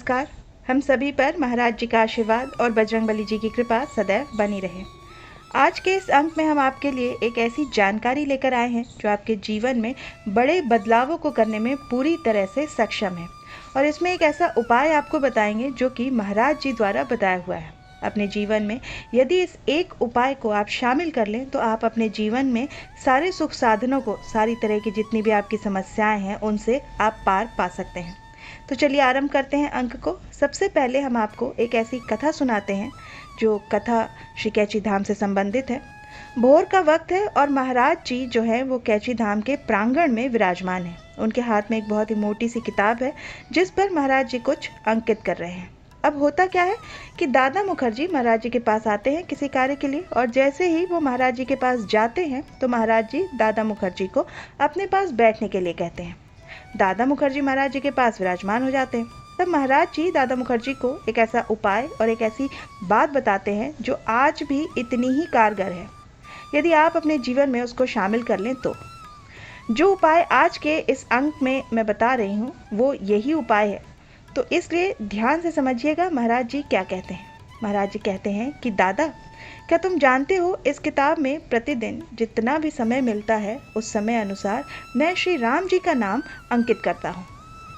नमस्कार। हम सभी पर महाराज जी का आशीर्वाद और बजरंगबली जी की कृपा सदैव बनी रहे। आज के इस अंक में हम आपके लिए एक ऐसी जानकारी लेकर आए हैं जो आपके जीवन में बड़े बदलावों को करने में पूरी तरह से सक्षम है। और इसमें एक ऐसा उपाय आपको बताएंगे जो कि महाराज जी द्वारा बताया हुआ है। अपने जीवन में यदि इस एक उपाय को आप शामिल कर लें तो आप अपने जीवन में सारे सुख साधनों को, सारी तरह की जितनी भी आपकी समस्याएं हैं, उनसे आप पार पा सकते हैं। तो चलिए आरंभ करते हैं अंक को। सबसे पहले हम आपको एक ऐसी कथा सुनाते हैं जो कथा श्री कैची धाम से संबंधित है। भोर का वक्त है और महाराज जी जो है वो कैची धाम के प्रांगण में विराजमान है। उनके हाथ में एक बहुत ही मोटी सी किताब है जिस पर महाराज जी कुछ अंकित कर रहे हैं। अब होता क्या है कि दादा मुखर्जी महाराज जी के पास आते हैं किसी कार्य के लिए, और जैसे ही वो महाराज जी के पास जाते हैं तो महाराज जी दादा मुखर्जी को अपने पास बैठने के लिए कहते हैं। दादा मुखर्जी महाराज जी के पास विराजमान हो जाते हैं। तब महाराज जी दादा मुखर्जी को एक ऐसा उपाय और एक ऐसी बात बताते हैं जो आज भी इतनी ही कारगर है। यदि आप अपने जीवन में उसको शामिल कर लें तो जो उपाय आज के इस अंक में मैं बता रही हूँ वो यही उपाय है। तो इसलिए ध्यान से समझिएगा महाराज जी क्या कहते हैं। महाराज जी कहते हैं कि दादा, क्या तुम जानते हो इस किताब में प्रतिदिन जितना भी समय मिलता है उस समय अनुसार मैं श्री राम जी का नाम अंकित करता हूँ।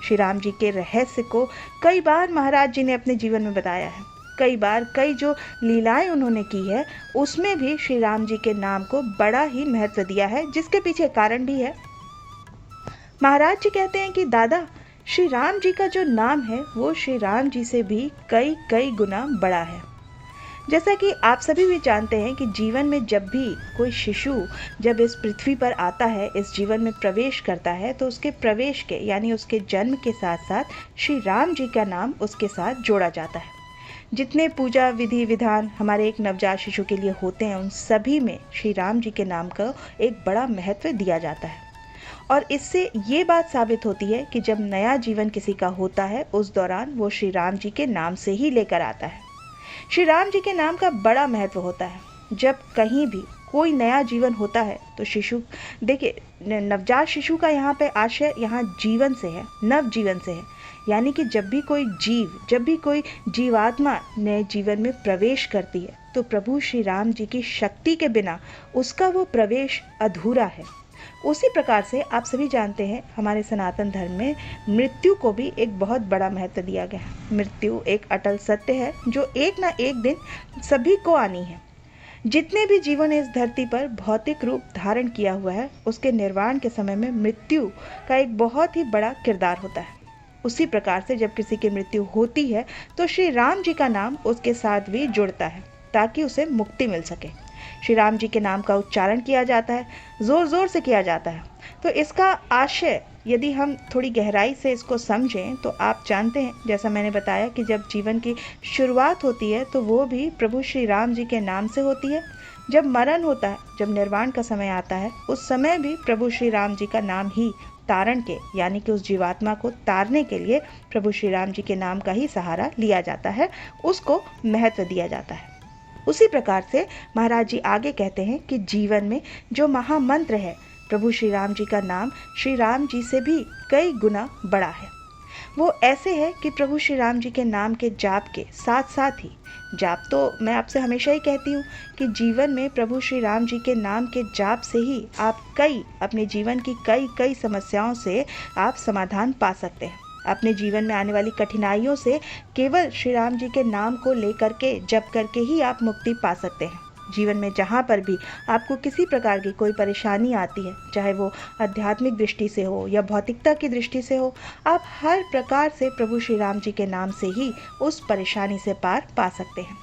श्री राम जी के रहस्य को कई बार महाराज जी ने अपने जीवन में बताया है। कई बार कई जो लीलाएं उन्होंने की है उसमें भी श्री राम जी के नाम को बड़ा ही महत्व दिया है, जिसके पीछे कारण भी है। महाराज जी कहते हैं कि दादा, श्री राम जी का जो नाम है वो श्री राम जी से भी कई कई गुना बड़ा है। जैसा कि आप सभी भी जानते हैं कि जीवन में जब भी कोई शिशु जब इस पृथ्वी पर आता है, इस जीवन में प्रवेश करता है, तो उसके प्रवेश के यानी उसके जन्म के साथ साथ श्री राम जी का नाम उसके साथ जोड़ा जाता है। जितने पूजा विधि विधान हमारे एक नवजात शिशु के लिए होते हैं उन सभी में श्री राम जी के नाम का एक बड़ा महत्व दिया जाता है। और इससे ये बात साबित होती है कि जब नया जीवन किसी का होता है उस दौरान वो श्री राम जी के नाम से ही लेकर आता है। श्री राम जी के नाम का बड़ा महत्व होता है। जब कहीं भी कोई नया जीवन होता है तो शिशु, देखिए, नवजात शिशु का यहाँ पे आशय यहाँ जीवन से है, नव जीवन से है। यानी कि जब भी कोई जीवात्मा नए जीवन में प्रवेश करती है तो प्रभु श्री राम जी की शक्ति के बिना उसका वो प्रवेश अधूरा है। उसी प्रकार से आप सभी जानते हैं हमारे सनातन धर्म में मृत्यु को भी एक बहुत बड़ा महत्व दिया गया है। मृत्यु एक अटल सत्य है जो एक ना एक दिन सभी को आनी है। जितने भी जीवन इस धरती पर भौतिक रूप धारण किया हुआ है उसके निर्वाण के समय में मृत्यु का एक बहुत ही बड़ा किरदार होता है। उसी प्रकार से जब किसी की मृत्यु होती है तो श्री राम जी का नाम उसके साथ भी जुड़ता है ताकि उसे मुक्ति मिल सके। श्री राम जी के नाम का उच्चारण किया जाता है, जोर जोर से किया जाता है। तो इसका आशय यदि हम थोड़ी गहराई से इसको समझें तो आप जानते हैं, जैसा मैंने बताया, कि जब जीवन की शुरुआत होती है तो वो भी प्रभु श्री राम जी के नाम से होती है। जब मरण होता है, जब निर्वाण का समय आता है, उस समय भी प्रभु श्री राम जी का नाम ही तारण के, यानी कि उस जीवात्मा को तारने के लिए प्रभु श्री राम जी के नाम का ही सहारा लिया जाता है, उसको महत्व दिया जाता है। उसी प्रकार से महाराज जी आगे कहते हैं कि जीवन में जो महामंत्र है प्रभु श्री राम जी का नाम श्री राम जी से भी कई गुना बड़ा है। वो ऐसे है कि प्रभु श्री राम जी के नाम के जाप के साथ साथ ही, जाप तो मैं आपसे हमेशा ही कहती हूँ कि जीवन में प्रभु श्री राम जी के नाम के जाप से ही आप अपने जीवन की कई समस्याओं से आप समाधान पा सकते हैं। अपने जीवन में आने वाली कठिनाइयों से केवल श्री राम जी के नाम को लेकर के जप करके ही आप मुक्ति पा सकते हैं। जीवन में जहाँ पर भी आपको किसी प्रकार की कोई परेशानी आती है, चाहे वो आध्यात्मिक दृष्टि से हो या भौतिकता की दृष्टि से हो, आप हर प्रकार से प्रभु श्री राम जी के नाम से ही उस परेशानी से पार पा सकते हैं।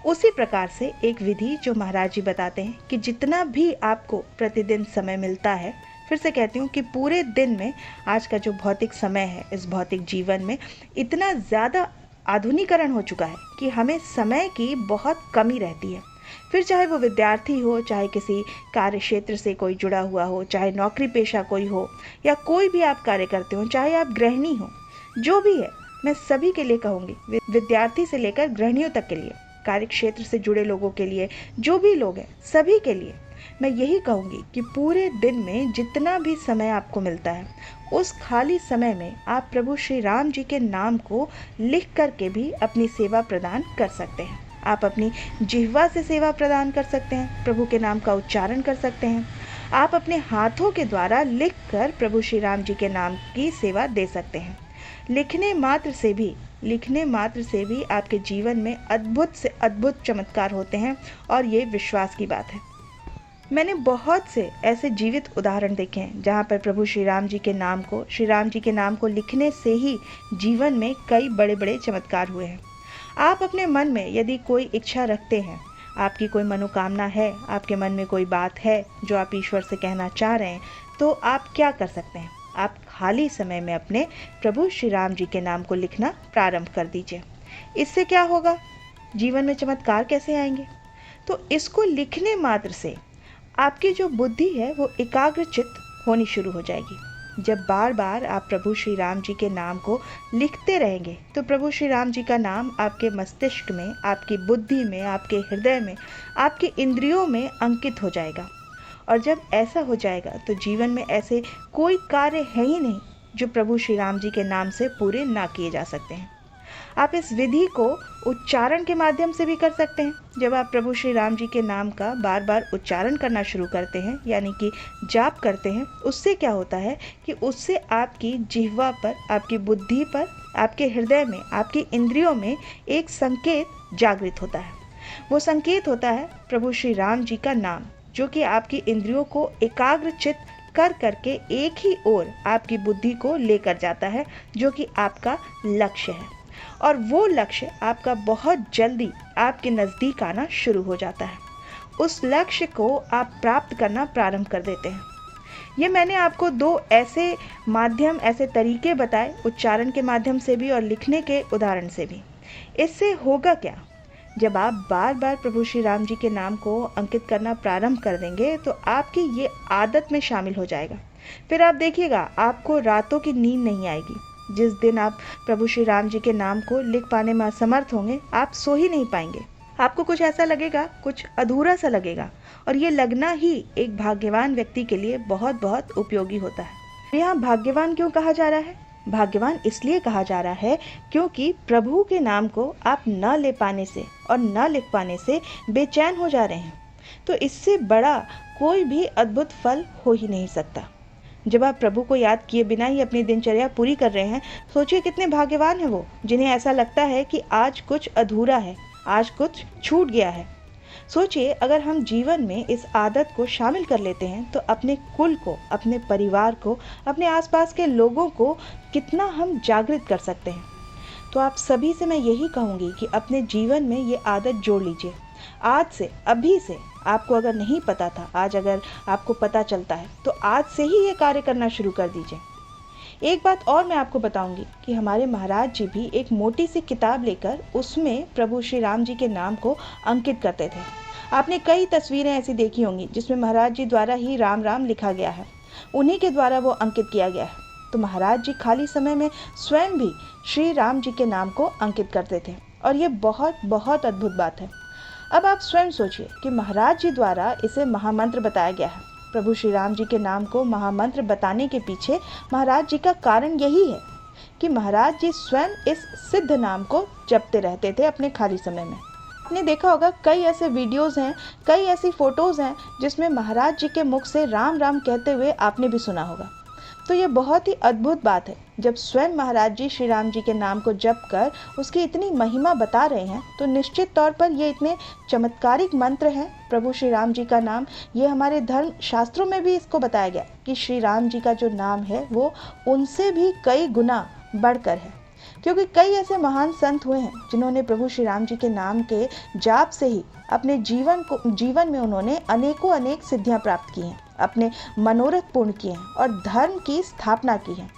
उसी प्रकार से एक विधि जो महाराज जी बताते हैं कि जितना भी आपको प्रतिदिन समय मिलता है, फिर से कहती हूँ कि पूरे दिन में आज का जो भौतिक समय है, इस भौतिक जीवन में इतना ज़्यादा आधुनिकीकरण हो चुका है कि हमें समय की बहुत कमी रहती है। फिर चाहे वो विद्यार्थी हो, चाहे किसी कार्य क्षेत्र से कोई जुड़ा हुआ हो, चाहे नौकरी पेशा कोई हो, या कोई भी आप कार्य करते हो, चाहे आप गृहिणी हो, जो भी है, मैं सभी के लिए कहूँगी, विद्यार्थी से लेकर गृहिणियों तक के लिए, कार्य क्षेत्र से जुड़े लोगों के लिए, जो भी लोग हैं, सभी के लिए मैं यही कहूँगी कि पूरे दिन में जितना भी समय आपको मिलता है, उस खाली समय में आप प्रभु श्री राम जी के नाम को लिख करके भी अपनी सेवा प्रदान कर सकते हैं। आप अपनी जिह्वा से सेवा प्रदान कर सकते हैं, प्रभु के नाम का उच्चारण कर सकते हैं। आप अपने हाथों के द्वारा लिख कर प्रभु श्री राम जी के नाम की सेवा दे सकते हैं। लिखने मात्र से भी आपके जीवन में अद्भुत से अद्भुत चमत्कार होते हैं, और ये विश्वास की बात है। मैंने बहुत से ऐसे जीवित उदाहरण देखे हैं जहाँ पर प्रभु श्री राम जी के नाम को लिखने से ही जीवन में कई बड़े बड़े चमत्कार हुए हैं। आप अपने मन में यदि कोई इच्छा रखते हैं, आपकी कोई मनोकामना है, आपके मन में कोई बात है जो आप ईश्वर से कहना चाह रहे हैं, तो आप क्या कर सकते हैं? आप खाली समय में अपने प्रभु श्री राम जी के नाम को लिखना प्रारंभ कर दीजिए। इससे क्या होगा? जीवन में चमत्कार कैसे आएंगे? तो इसको लिखने मात्र से आपकी जो बुद्धि है वो एकाग्रचित्त होनी शुरू हो जाएगी। जब बार बार आप प्रभु श्री राम जी के नाम को लिखते रहेंगे तो प्रभु श्री राम जी का नाम आपके मस्तिष्क में, आपकी बुद्धि में, आपके हृदय में, आपके इंद्रियों में अंकित हो जाएगा। और जब ऐसा हो जाएगा तो जीवन में ऐसे कोई कार्य है ही नहीं जो प्रभु श्री राम जी के नाम से पूरे ना किए जा सकते हैं। आप इस विधि को उच्चारण के माध्यम से भी कर सकते हैं। जब आप प्रभु श्री राम जी के नाम का बार बार उच्चारण करना शुरू करते हैं, यानी कि जाप करते हैं, उससे क्या होता है कि उससे आपकी जिह्वा पर, आपकी बुद्धि पर, आपके हृदय में, आपकी इंद्रियों में एक संकेत जागृत होता है। वो संकेत होता है प्रभु श्री राम जी का नाम, जो कि आपकी इंद्रियों को एकाग्रचित्त कर करके एक ही ओर आपकी बुद्धि को लेकर जाता है, जो कि आपका लक्ष्य है। और वो लक्ष्य आपका बहुत जल्दी आपके नज़दीक आना शुरू हो जाता है। उस लक्ष्य को आप प्राप्त करना प्रारंभ कर देते हैं। ये मैंने आपको दो ऐसे तरीके बताए, उच्चारण के माध्यम से भी और लिखने के उदाहरण से भी। इससे होगा क्या? जब आप बार बार प्रभु श्री राम जी के नाम को अंकित करना प्रारंभ कर देंगे तो आपकी ये आदत में शामिल हो जाएगा। फिर आप देखिएगा, आपको रातों की नींद नहीं आएगी। जिस दिन आप प्रभु श्री राम जी के नाम को लिख पाने में असमर्थ होंगे, आप सो ही नहीं पाएंगे। आपको कुछ ऐसा लगेगा, कुछ अधूरा सा लगेगा, और ये लगना ही एक भाग्यवान व्यक्ति के लिए बहुत बहुत उपयोगी होता है। यहाँ भाग्यवान क्यों कहा जा रहा है? भाग्यवान इसलिए कहा जा रहा है क्योंकि प्रभु के नाम को आप न ले पाने से और न लिख पाने से बेचैन हो जा रहे हैं। तो इससे बड़ा कोई भी अद्भुत फल हो ही नहीं सकता। जब आप प्रभु को याद किए बिना ही अपनी दिनचर्या पूरी कर रहे हैं, सोचिए कितने भाग्यवान हैं वो, जिन्हें ऐसा लगता है कि आज कुछ अधूरा है, आज कुछ छूट गया है। सोचिए, अगर हम जीवन में इस आदत को शामिल कर लेते हैं तो अपने कुल को, अपने परिवार को, अपने आसपास के लोगों को कितना हम जागृत कर सकते हैं। तो आप सभी से मैं यही कहूँगी कि अपने जीवन में ये आदत जोड़ लीजिए। आज से, अभी से, आपको अगर नहीं पता था, आज अगर आपको पता चलता है तो आज से ही ये कार्य करना शुरू कर दीजिए। एक बात और मैं आपको बताऊंगी कि हमारे महाराज जी भी एक मोटी सी किताब लेकर उसमें प्रभु श्री राम जी के नाम को अंकित करते थे। आपने कई तस्वीरें ऐसी देखी होंगी जिसमें महाराज जी द्वारा ही राम राम लिखा गया है, उन्हीं के द्वारा वो अंकित किया गया है। तो महाराज जी खाली समय में स्वयं भी श्री राम जी के नाम को अंकित करते थे, और ये बहुत बहुत अद्भुत बात है। अब आप स्वयं सोचिए कि महाराज जी द्वारा इसे महामंत्र बताया गया है। प्रभु श्री राम जी के नाम को महामंत्र बताने के पीछे महाराज जी का कारण यही है कि महाराज जी स्वयं इस सिद्ध नाम को जपते रहते थे अपने खाली समय में। आपने देखा होगा, कई ऐसे वीडियोस हैं, कई ऐसी फोटोज़ हैं जिसमें महाराज जी के मुख से राम राम कहते हुए आपने भी सुना होगा। तो ये बहुत ही अद्भुत बात है, जब स्वयं महाराज जी श्री राम जी के नाम को जप कर उसकी इतनी महिमा बता रहे हैं, तो निश्चित तौर पर ये इतने चमत्कारिक मंत्र हैं प्रभु श्री राम जी का नाम। ये हमारे धर्म शास्त्रों में भी इसको बताया गया कि श्री राम जी का जो नाम है वो उनसे भी कई गुना बढ़कर है, क्योंकि कई ऐसे महान संत हुए हैं जिन्होंने प्रभु श्री राम जी के नाम के जाप से ही अपने जीवन में उन्होंने अनेक सिद्धियां प्राप्त की हैं, अपने मनोरथ पूर्ण किए हैं और धर्म की स्थापना की है।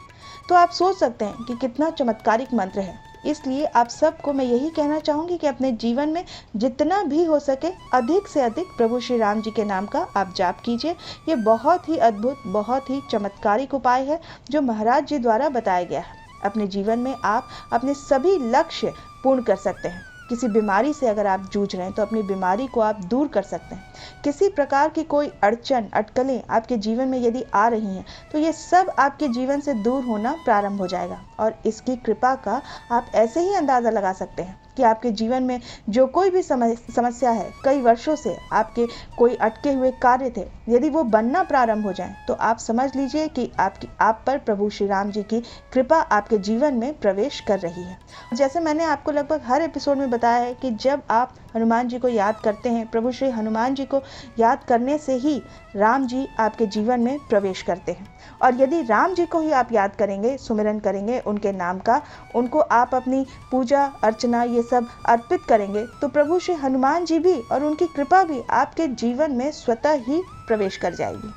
तो आप सोच सकते हैं कि कितना चमत्कारिक मंत्र है। इसलिए आप सबको मैं यही कहना चाहूँगी कि अपने जीवन में जितना भी हो सके अधिक से अधिक प्रभु श्री राम जी के नाम का आप जाप कीजिए। ये बहुत ही अद्भुत, बहुत ही चमत्कारिक उपाय है जो महाराज जी द्वारा बताया गया है। अपने जीवन में आप अपने सभी लक्ष्य पूर्ण कर सकते हैं। किसी बीमारी से अगर आप जूझ रहे हैं तो अपनी बीमारी को आप दूर कर सकते हैं। किसी प्रकार की कोई अड़चन अटकलें आपके जीवन में यदि आ रही हैं तो ये सब आपके जीवन से दूर होना प्रारंभ हो जाएगा। और इसकी कृपा का आप ऐसे ही अंदाज़ा लगा सकते हैं कि आपके जीवन में जो कोई भी समस्या है, कई वर्षों से आपके कोई अटके हुए कार्य थे, यदि वो बनना प्रारंभ हो जाएं तो आप समझ लीजिए कि आप पर प्रभु श्री राम जी की कृपा आपके जीवन में प्रवेश कर रही है। जैसे मैंने आपको लगभग हर एपिसोड में बताया है कि जब आप हनुमान जी को याद करते हैं, प्रभु श्री हनुमान जी को याद करने से ही राम जी आपके जीवन में प्रवेश करते हैं। और यदि राम जी को ही आप याद करेंगे, सुमिरन करेंगे उनके नाम का, उनको आप अपनी पूजा अर्चना ये सब अर्पित करेंगे, तो प्रभु श्री हनुमान जी भी और उनकी कृपा भी आपके जीवन में स्वतः ही प्रवेश कर जाएगी।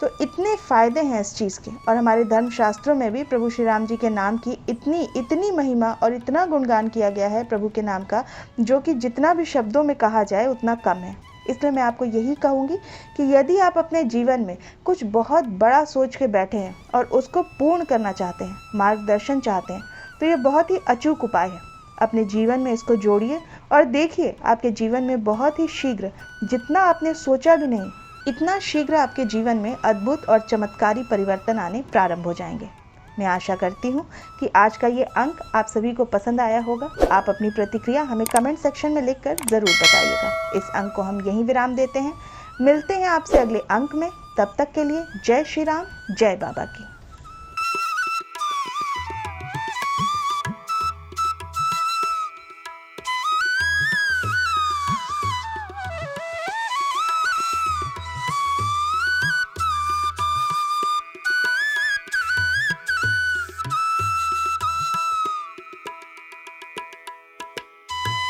तो इतने फायदे हैं इस चीज़ के। और हमारे धर्मशास्त्रों में भी प्रभु श्री राम जी के नाम की इतनी महिमा और इतना गुणगान किया गया है प्रभु के नाम का, जो कि जितना भी शब्दों में कहा जाए उतना कम है। इसलिए मैं आपको यही कहूँगी कि यदि आप अपने जीवन में कुछ बहुत बड़ा सोच के बैठे हैं और उसको पूर्ण करना चाहते हैं, मार्गदर्शन चाहते हैं, तो ये बहुत ही अचूक उपाय है। अपने जीवन में इसको जोड़िए और देखिए आपके जीवन में बहुत ही शीघ्र, जितना आपने सोचा भी नहीं, इतना शीघ्र आपके जीवन में अद्भुत और चमत्कारी परिवर्तन आने प्रारंभ हो जाएंगे। मैं आशा करती हूँ कि आज का ये अंक आप सभी को पसंद आया होगा। आप अपनी प्रतिक्रिया हमें कमेंट सेक्शन में लिखकर ज़रूर बताइएगा। इस अंक को हम यहीं विराम देते हैं। मिलते हैं आपसे अगले अंक में। तब तक के लिए जय श्री राम, जय बाबा की।